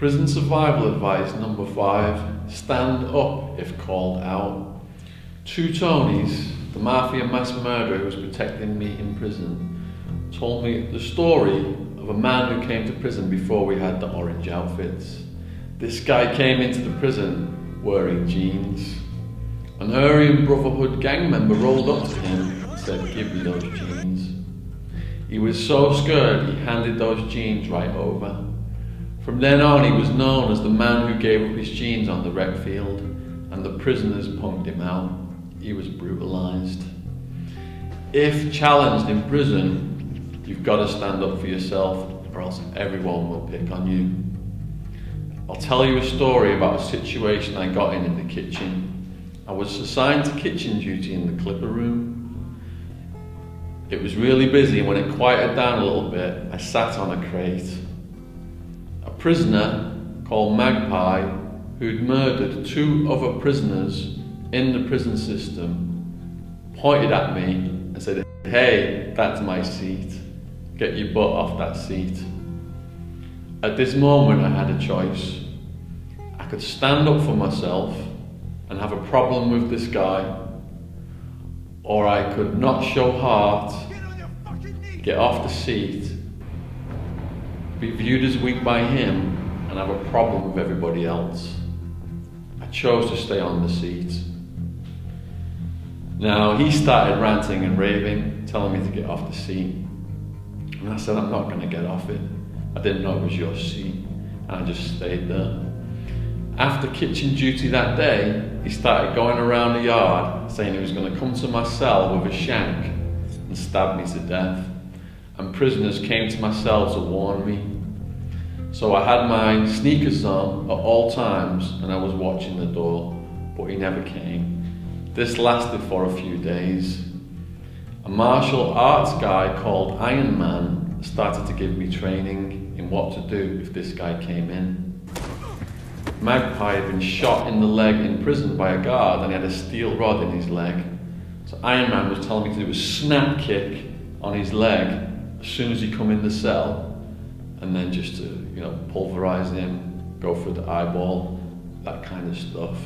Prison survival advice number 5, stand up if called out. Two Tonys, the mafia mass murderer who was protecting me in prison, told me the story of a man who came to prison before we had the orange outfits. This guy came into the prison wearing jeans. An Aryan Brotherhood gang member rolled up to him and said, "Give me those jeans." He was so scared he handed those jeans right over. From then on, he was known as the man who gave up his jeans on the rec field, and the prisoners punked him out. He was brutalised. If challenged in prison, you've got to stand up for yourself, or else everyone will pick on you. I'll tell you a story about a situation I got in the kitchen. I was assigned to kitchen duty in the clipper room. It was really busy, and when it quieted down a little bit, I sat on a crate. A prisoner called Magpie, who'd murdered 2 other prisoners in the prison system, pointed at me and said, "Hey, that's my seat. Get your butt off that seat." At this moment I had a choice. I could stand up for myself and have a problem with this guy, or I could not show heart, get off the seat, be viewed as weak by him, and have a problem with everybody else. I chose to stay on the seat. Now, he started ranting and raving, telling me to get off the seat. And I said, "I'm not going to get off it. I didn't know it was your seat." And I just stayed there. After kitchen duty that day, he started going around the yard saying he was going to come to my cell with a shank and stab me to death. And prisoners came to my cell to warn me. So I had my sneakers on at all times and I was watching the door, but he never came. This lasted for a few days. A martial arts guy called Iron Man started to give me training in what to do if this guy came in. Magpie had been shot in the leg in prison by a guard and he had a steel rod in his leg. So Iron Man was telling me to do a snap kick on his leg as soon as he come in the cell, and then just to, pulverize him, go for the eyeball, that kind of stuff.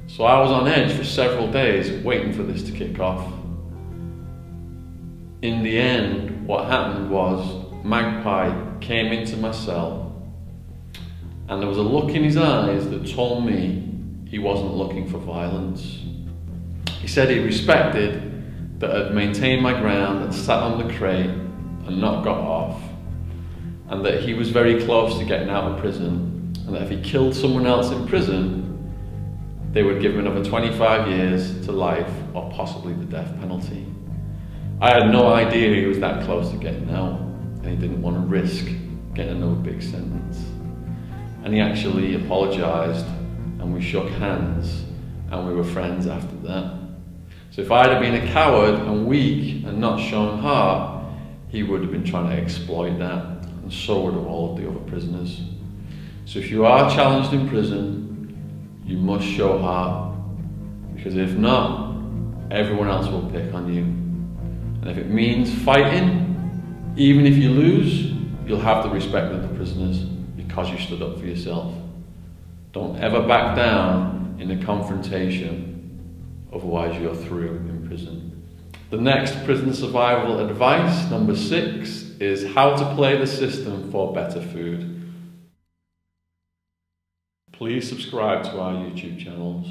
So I was on edge for several days waiting for this to kick off. In the end, what happened was Magpie came into my cell and there was a look in his eyes that told me he wasn't looking for violence. He said he respected that I'd maintained my ground and sat on the crate and not got off, and that he was very close to getting out of prison, and that if he killed someone else in prison, they would give him another 25 years to life or possibly the death penalty. I had no idea he was that close to getting out, and he didn't want to risk getting another big sentence. And he actually apologised, and we shook hands, and we were friends after that. So if I'd have been a coward and weak and not shown heart, he would have been trying to exploit that, and so would have all of the other prisoners. So if you are challenged in prison, you must show heart, because if not, everyone else will pick on you. And if it means fighting, even if you lose, you'll have the respect of the prisoners because you stood up for yourself. Don't ever back down in a confrontation, otherwise you're through in prison. The next prison survival advice, number 6, is how to play the system for better food. Please subscribe to our YouTube channels.